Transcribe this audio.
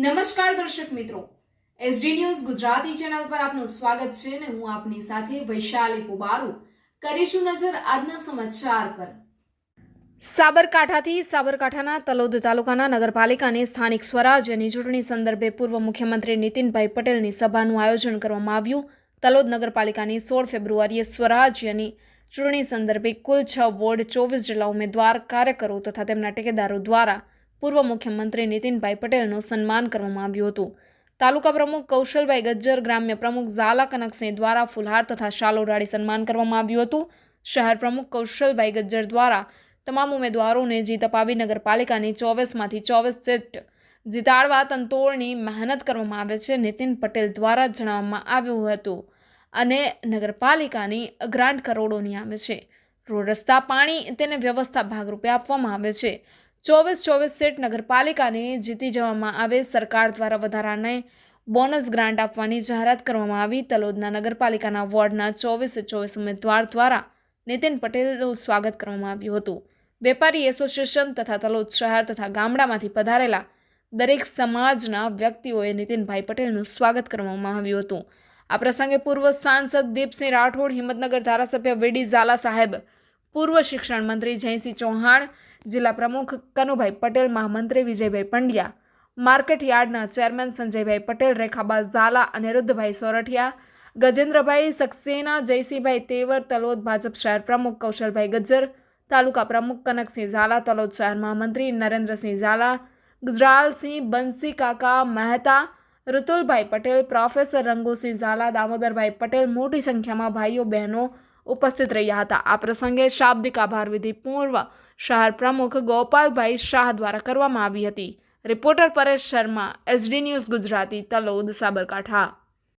નમસ્કાર દર્શક મિત્રો, એસડી ન્યૂઝ ગુજરાતી ચેનલ પર આપનું સ્વાગત છે ને હું આપની સાથે વૈશાલી પુબારુ કરીશું નજર આજના સમાચાર પર। સાબરકાંઠાના તલોદ તાલુકાના નગરપાલિકાની સ્થાનિક સ્વરાજ્યની ચૂંટણી સંદર્ભે પૂર્વ મુખ્યમંત્રી નીતિનભાઈ પટેલની સભાનું આયોજન કરવામાં આવ્યું। તલોદ નગરપાલિકાની 16 ફેબ્રુઆરીએ સ્વરાજ્યની ચૂંટણી સંદર્ભે કુલ 6 વોર્ડ 24 જેટલા ઉમેદવાર કાર્યકરો તથા તેમના ટેકેદારો દ્વારા પૂર્વ મુખ્યમંત્રી નીતિનભાઈ પટેલનું સન્માન કરવામાં આવ્યું હતું। તાલુકા પ્રમુખ કૌશલભાઈ ગજ્જર, ગ્રામ્ય પ્રમુખ ઝાલા કનકસિંહ દ્વારા ફુલહાર તથા શાલ ઓઢાડી સન્માન કરવામાં આવ્યું હતું। શહેર પ્રમુખ કૌશલભાઈ ગજ્જર દ્વારા તમામ ઉમેદવારોને જીત અપાવી નગરપાલિકાની 24માંથી 24 સીટ જીતાડવા તંતોડની મહેનત કરવામાં આવે છે નીતિન પટેલ દ્વારા જણાવવામાં આવ્યું હતું। અને નગરપાલિકાની ગ્રાન્ટ કરોડોની આવે છે। રોડ રસ્તા પાણી તેને વ્યવસ્થા ભાગરૂપે આપવામાં આવે છે। 24 સીટ નગરપાલિકાને જીતી જવામાં આવે। સરકાર દ્વારા વધારાને બોનસ ગ્રાન્ટ આપવાની જાહેરાત કરવામાં આવી। તલોદના નગરપાલિકાના વોર્ડના 24 ઉમેદવાર દ્વારા નીતિન પટેલનું સ્વાગત કરવામાં આવ્યું હતું। વેપારી એસોસિએશન તથા તલોદ શહેર તથા ગામડામાંથી પધારેલા દરેક સમાજના વ્યક્તિઓએ નીતિનભાઈ પટેલનું સ્વાગત કરવામાં આવ્યું હતું। આ પ્રસંગે પૂર્વ સાંસદ દીપસિંહ રાઠોડ, હિંમતનગર ધારાસભ્ય વીડી ઝાલા સાહેબ, પૂર્વ શિક્ષણ મંત્રી જયસિંહ ચૌહાણ, જિલ્લા પ્રમુખ કનુભાઈ પટેલ, મહામંત્રી વિજયભાઈ પંડ્યા, માર્કેટ યાર્ડના ચેરમેન સંજયભાઈ પટેલ, રેખાબા ઝાલા, અનિરુદ્ધભાઈ સોરઠિયા, ગજેન્દ્રભાઈ સક્સેના, જયસિંહભાઈ તેવર, તલોદ ભાજપ શહેર પ્રમુખ કૌશલભાઈ ગજ્જર, તાલુકા પ્રમુખ કનકસિંહ ઝાલા, તલોદ શહેર મહામંત્રી નરેન્દ્રસિંહ ઝાલા, ગુજરાલસિંહ, બંસી કાકા મહેતા, ઋતુલભાઈ પટેલ, પ્રોફેસર રંગુસિંહ ઝાલા, દામોદરભાઈ પટેલ, મોટી સંખ્યામાં ભાઈઓ બહેનો ઉપસ્થિત રહ્યા હતા। આ પ્રસંગે શાબ્દિક આભાર વિધિ પૂર્વ શહેર પ્રમુખ ગોપાલભાઈ શાહ દ્વારા કરવામાં આવી હતી। Reporter Paresh Sharma, SD news Gujarati, Talod, Sabarkantha.